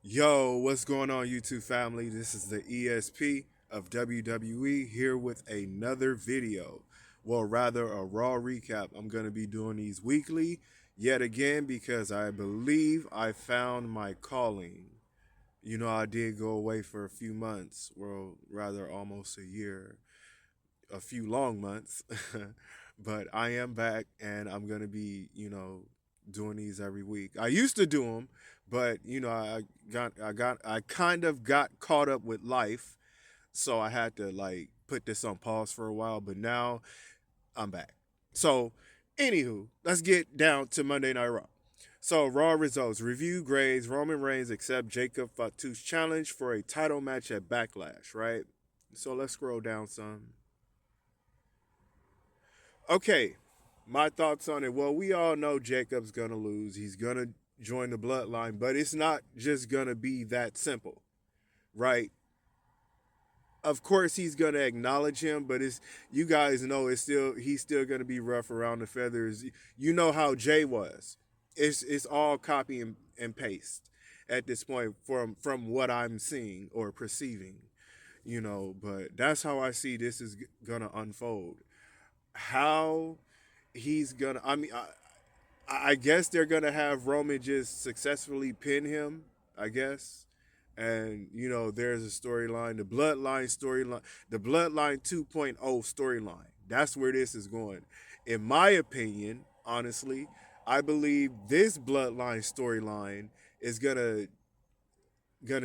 Yo, what's going on, YouTube family? This is the ESP of WWE here with another video. Well, rather, a Raw recap. I'm going to be doing these weekly yet again because I believe I found my calling. I did go away for a few months, well, rather almost a year, a few long months, but I am back and I'm going to be, doing these every week. I used to do them, but I kind of got caught up with life, so I had to like put this on pause for a while. But now I'm back. So, anywho, let's get down to Monday Night Raw. So, Raw results review grades. Roman Reigns accept Jacob Fatu's challenge for a title match at Backlash. Right. So let's scroll down some. Okay, my thoughts on it. Well, we all know Jacob's gonna lose. He's gonna join the bloodline, but it's not just gonna be that simple, right? Of course, he's gonna acknowledge him, but it's you guys know he's still gonna be rough around the feathers. You know how Jay was. It's all copy and paste at this point from what I'm seeing or perceiving. But that's how I see this is gonna unfold. How he's gonna. I guess they're gonna have Roman just successfully pin him. I guess, and there's a storyline, the Bloodline 2.0 storyline. That's where this is going. In my opinion, honestly, I believe this Bloodline storyline is gonna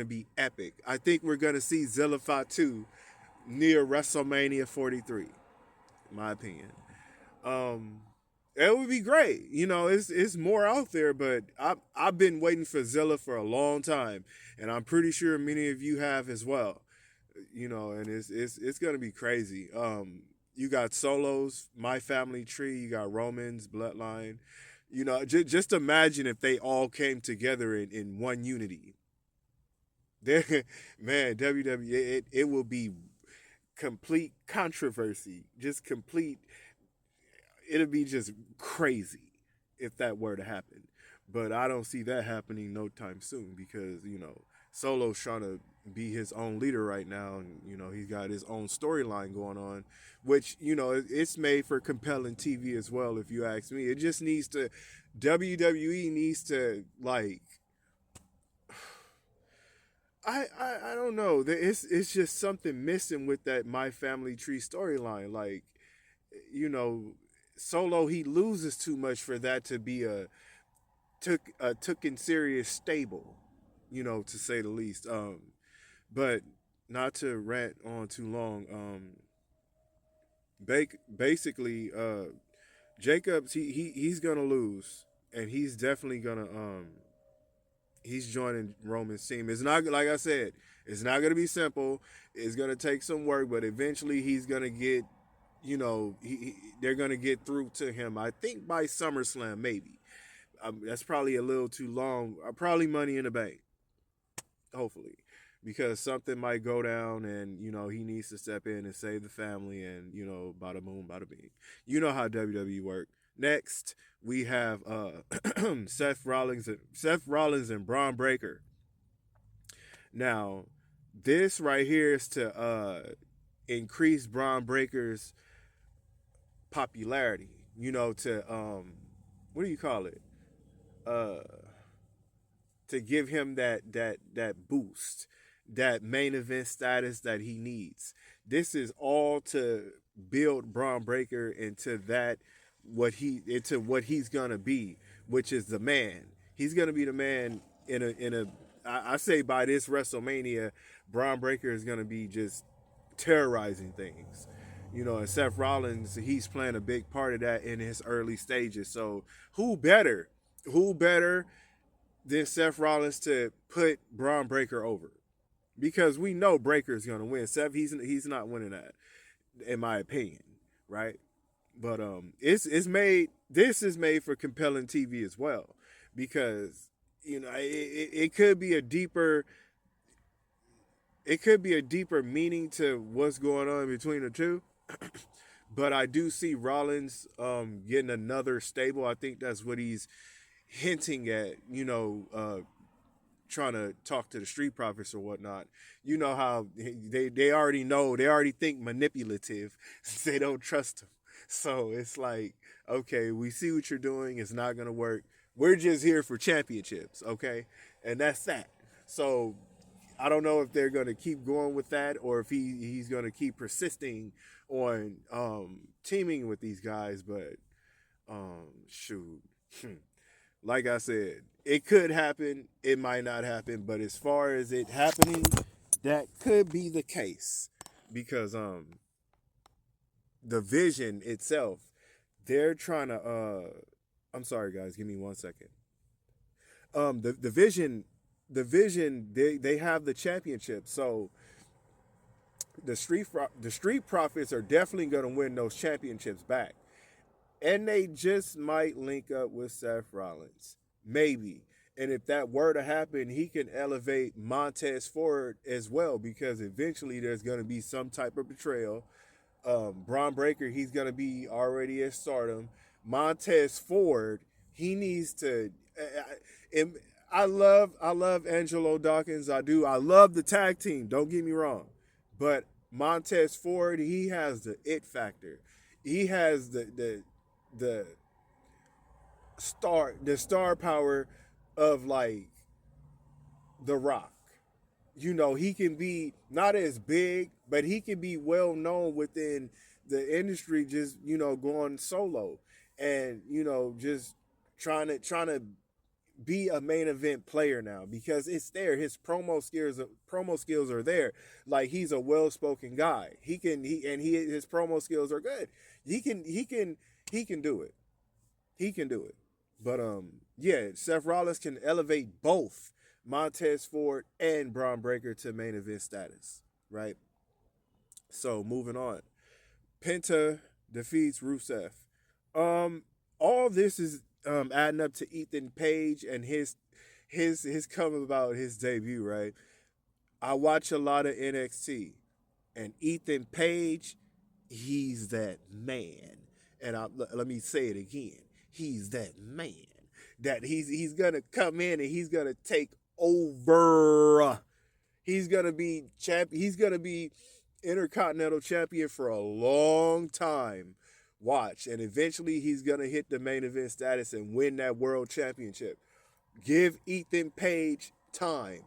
be epic. I think we're gonna see Zilla Fatu near WrestleMania 43. In my opinion. Um, it would be great. It's more out there, but I've been waiting for Zilla for a long time, and I'm pretty sure many of you have as well. And it's gonna be crazy. You got solos, My Family Tree. You got Romans, Bloodline. Just imagine if they all came together in one unity. There, man, WWE, it will be complete controversy, just complete it'll be just crazy if that were to happen. But I don't see that happening no time soon because, Solo's trying to be his own leader right now. And, he's got his own storyline going on, which, it's made for compelling TV as well, if you ask me. It just needs to, WWE needs to, like, I don't know. It's just something missing with that My Family Tree storyline. Like, you know, Solo he loses too much for that to be took in serious stable, to say the least. But not to rant on too long. Basically, Jacobs he's gonna lose, and he's definitely gonna he's joining Roman's team. It's not like I said, it's not gonna be simple. It's gonna take some work, but eventually he's gonna get they're gonna get through to him. I think by SummerSlam, maybe. That's probably a little too long. Probably Money in the Bank, hopefully, because something might go down, and he needs to step in and save the family, and bada boom, bada bing. You know how WWE work. Next, we have Seth Rollins and Braun Breaker. Now, this right here is to increase Braun Breaker's popularity. To what do you call it? Uh, to give him that boost, that main event status that he needs. This is all to build Braun Breaker into what he's gonna be, which is the man. He's gonna be the man in a. I say by this WrestleMania, Braun Breaker is gonna be just terrorizing things. And Seth Rollins, he's playing a big part of that in his early stages. So who better? Who better than Seth Rollins to put Braun Breaker over? Because we know Breaker's gonna win. Seth, he's not winning that, in my opinion, right? But it's made. This is made for compelling TV as well, because it could be a deeper. It could be a deeper meaning to what's going on between the two. But I do see Rollins getting another stable. I think that's what he's hinting at. trying to talk to the street profits or whatnot. You know how they already know, they already think manipulative. They don't trust him. So it's like, okay, we see what you're doing. It's not gonna work. We're just here for championships, okay? And that's that. So I don't know if they're gonna keep going with that or if he's gonna keep persisting on teaming with these guys. But shoot, like I said, it could happen. It might not happen. But as far as it happening, that could be the case because the vision itself, they're trying to. I'm sorry, guys. Give me 1 second. The vision, they have the championship. So the street profits are definitely going to win those championships back. And they just might link up with Seth Rollins. Maybe. And if that were to happen, he can elevate Montez Ford as well because eventually there's going to be some type of betrayal. Braun Breaker, he's going to be already at stardom. Montez Ford, he needs to. I love Angelo Dawkins. I do. I love the tag team. Don't get me wrong, but Montez Ford, he has the it factor. He has the star power of like The Rock. You know, he can be not as big, but he can be well known within the industry just, going solo and, just trying to be a main event player now because it's there. His promo skills are there. Like he's a well spoken guy. His promo skills are good. He can do it. He can do it. But yeah, Seth Rollins can elevate both Montez Ford and Braun Breaker to main event status, right? So moving on. Penta defeats Rusev. All this is adding up to Ethan Page and his come about his debut, right? I watch a lot of NXT, and Ethan Page, he's that man. And let me say it again, he's that man. That he's gonna come in and he's gonna take over. He's gonna be champ. He's gonna be Intercontinental Champion for a long time. Watch, and eventually he's gonna hit the main event status and win that world championship. Give Ethan Page time.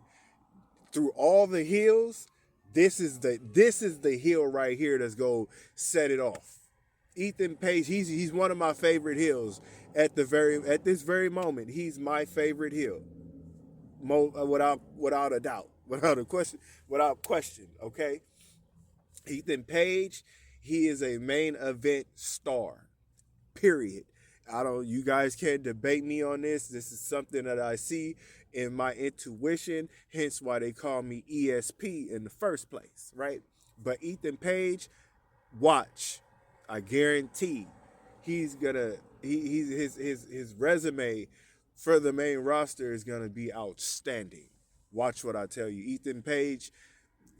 Through all the heels, this is the heel right here that's gonna set it off. Ethan Page, he's one of my favorite heels at this very moment. He's my favorite heel, without a doubt, without question. Okay, Ethan Page, he is a main event star. Period. I don't. You guys can't debate me on this. This is something that I see in my intuition. Hence why they call me ESP in the first place, right? But Ethan Page, watch. I guarantee he's gonna. His resume for the main roster is gonna be outstanding. Watch what I tell you, Ethan Page.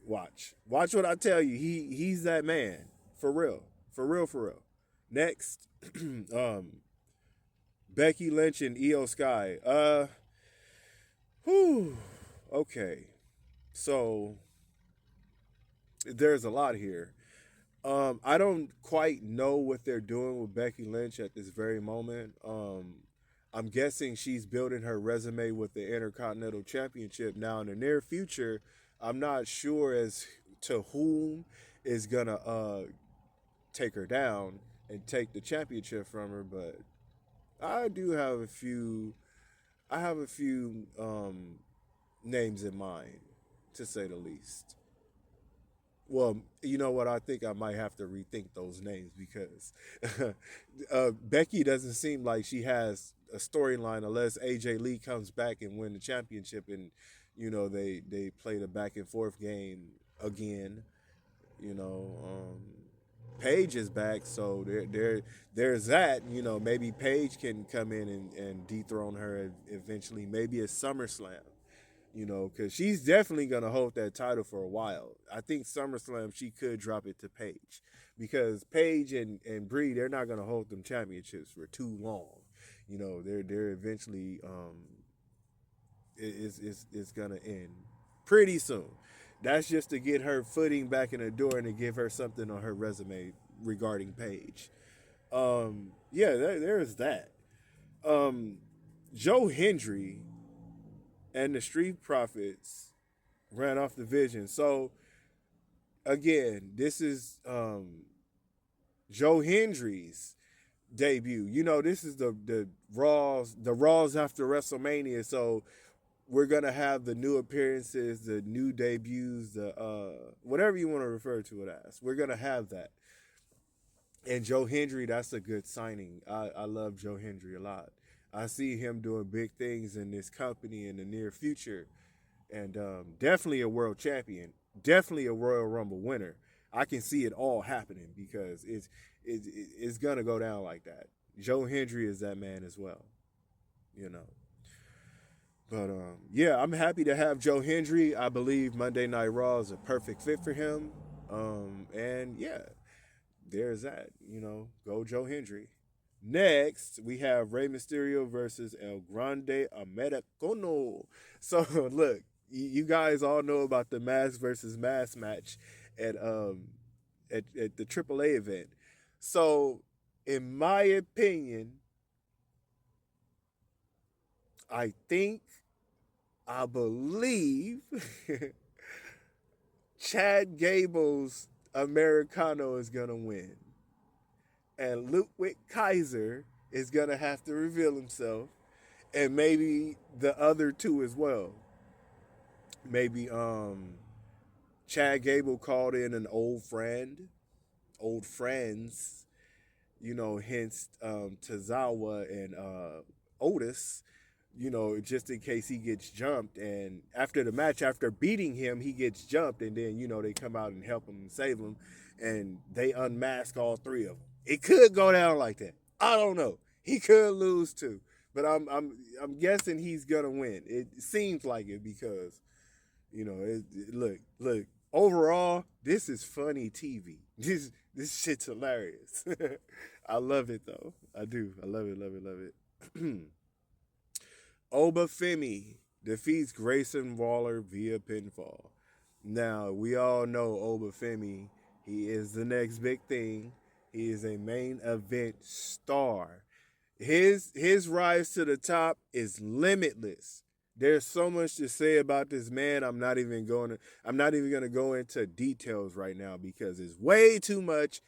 Watch what I tell you. He's that man for real, for real, for real. Next, Becky Lynch and Io Sky. Whew. Okay. So there's a lot here. I don't quite know what they're doing with Becky Lynch at this very moment. I'm guessing she's building her resume with the Intercontinental Championship now in the near future. I'm not sure as to whom is gonna take her down and take the championship from her, but I do have a few. I have a few names in mind, to say the least. Well, you know what? I think I might have to rethink those names because Becky doesn't seem like she has a storyline unless AJ Lee comes back and win the championship, and they play the back and forth game again. You know, Paige is back, so there's that. Maybe Paige can come in and dethrone her eventually. Maybe a SummerSlam. Because she's definitely going to hold that title for a while. I think SummerSlam, she could drop it to Paige. Because Paige and Brie, they're not going to hold them championships for too long. They're eventually, is gonna end pretty soon. That's just to get her footing back in the door and to give her something on her resume regarding Paige. Yeah, there's that. Um, Joe Hendry and the Street Profits ran off the Vision. So again, this is Joe Hendry's debut. You know, this is the Raws after WrestleMania. So we're gonna have the new appearances, the new debuts, the whatever you want to refer to it as. We're gonna have that. And Joe Hendry, that's a good signing. I love Joe Hendry a lot. I see him doing big things in this company in the near future, and definitely a world champion, definitely a Royal Rumble winner. I can see it all happening because it's gonna go down like that. Joe Hendry is that man as well, you know. But yeah, I'm happy to have Joe Hendry. I believe Monday Night Raw is a perfect fit for him. And yeah, there's that. You know, go Joe Hendry. Next, we have Rey Mysterio versus El Grande Americano. So look, you guys all know about the mask versus mask match at at the AAA event. So, in my opinion, I believe Chad Gable's Americano is gonna win, and Ludwig Kaiser is gonna have to reveal himself, and maybe the other two as well. Maybe Chad Gable called in an old friends, you know, hence Tozawa and Otis, you know, just in case he gets jumped. And after the match, after beating him, he gets jumped, and then, you know, they come out and help him and save him, and they unmask all three of them. It could go down like that. I don't know. He could lose too, but I'm guessing he's gonna win. It seems like it because, you know, look. Overall, this is funny TV. This shit's hilarious. I love it though. I do. I love it. Love it. Love it. Obafemi defeats Grayson Waller via pinfall. Now, we all know Obafemi. He is the next big thing. He is a main event star. His rise to the top is limitless. There's so much to say about this man. I'm not even going to go into details right now because it's way too much,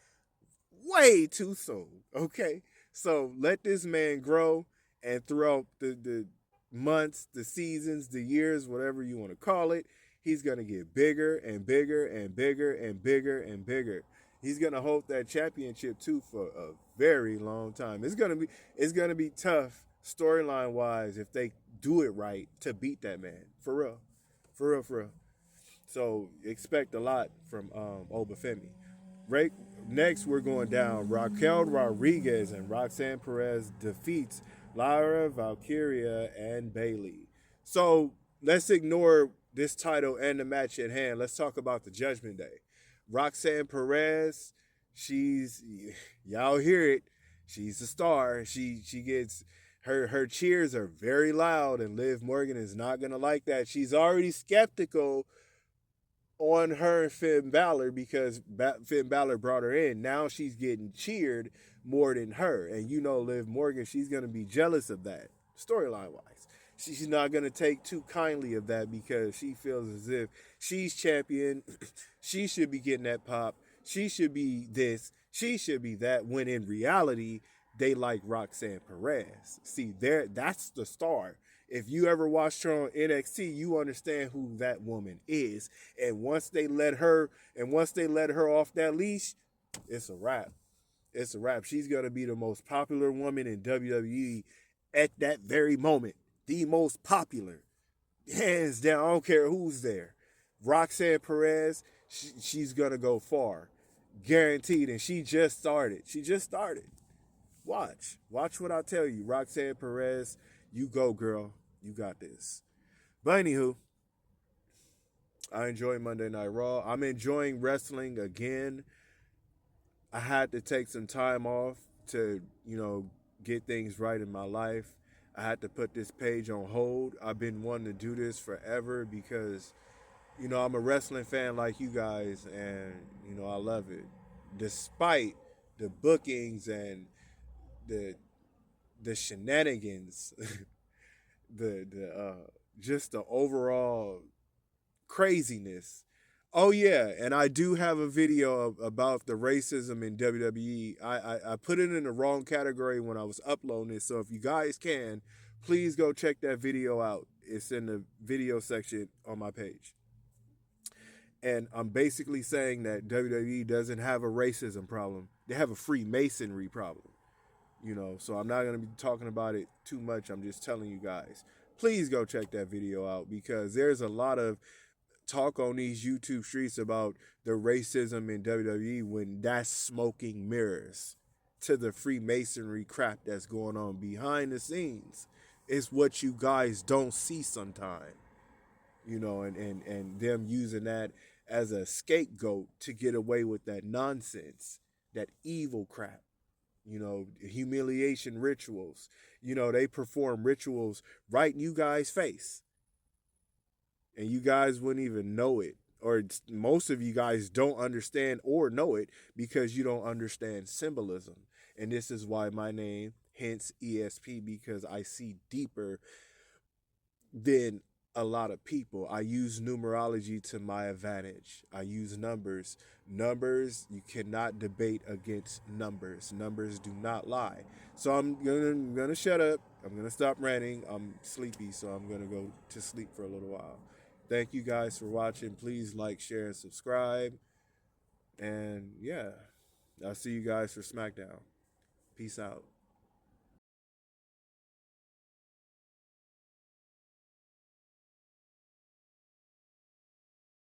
way too soon. Okay? So let this man grow, and throughout the months, the seasons, the years, whatever you want to call it, he's going to get bigger and bigger and bigger and bigger and bigger. He's going to hold that championship too for a very long time. It's going to be tough storyline wise if they do it right to beat that man. For real. For real, for real. So expect a lot from Obafemi. Right next, we're going down. Raquel Rodriguez and Roxanne Perez defeats Lyra, Valkyria, and Bailey. So let's ignore this title and the match at hand. Let's talk about the Judgment Day. Roxanne Perez, y'all hear it. She's a star. She gets her cheers are very loud, and Liv Morgan is not gonna like that. She's already skeptical on her and Finn Balor because Finn Balor brought her in. Now she's getting cheered more than her. And you know Liv Morgan, she's going to be jealous of that, storyline-wise. She's not going to take too kindly of that because she feels as if she's champion. She should be getting that pop. She should be this. She should be that. When in reality, they like Roxanne Perez. See, that's the star. If you ever watched her on NXT, you understand who that woman is. And once they let her off that leash, it's a wrap. It's a wrap. She's gonna be the most popular woman in WWE at that very moment. The most popular. Hands down. I don't care who's there. Roxanne Perez, she's gonna go far. Guaranteed. And she just started. Watch what I tell you. Roxanne Perez, you go, girl. You got this. But anywho, I enjoy Monday Night Raw. I'm enjoying wrestling again. I had to take some time off to, you know, get things right in my life. I had to put this page on hold. I've been wanting to do this forever because, I'm a wrestling fan like you guys, and, I love it. Despite the bookings and the the shenanigans, the just the overall craziness. Oh yeah, and I do have a video about the racism in WWE. I put it in the wrong category when I was uploading it. So if you guys can, please go check that video out. It's in the video section on my page. And I'm basically saying that WWE doesn't have a racism problem. They have a Freemasonry problem. So I'm not going to be talking about it too much. I'm just telling you guys. Please go check that video out because there's a lot of talk on these YouTube streets about the racism in WWE when that's smoking mirrors to the Freemasonry crap that's going on behind the scenes. It's what you guys don't see sometimes, and them using that as a scapegoat to get away with that nonsense, that evil crap. Humiliation rituals. They perform rituals right in you guys' face and you guys wouldn't even know it. Or most of you guys don't understand or know it because you don't understand symbolism. And this is why my name, hence ESP, because I see deeper than a lot of people. I use numerology to my advantage. I use numbers. Numbers, you cannot debate against numbers. Numbers do not lie. So I'm gonna shut up. I'm gonna stop ranting. I'm sleepy, so I'm gonna go to sleep for a little while. Thank you guys for watching. Please like, share, and subscribe. And yeah, I'll see you guys for SmackDown. Peace out.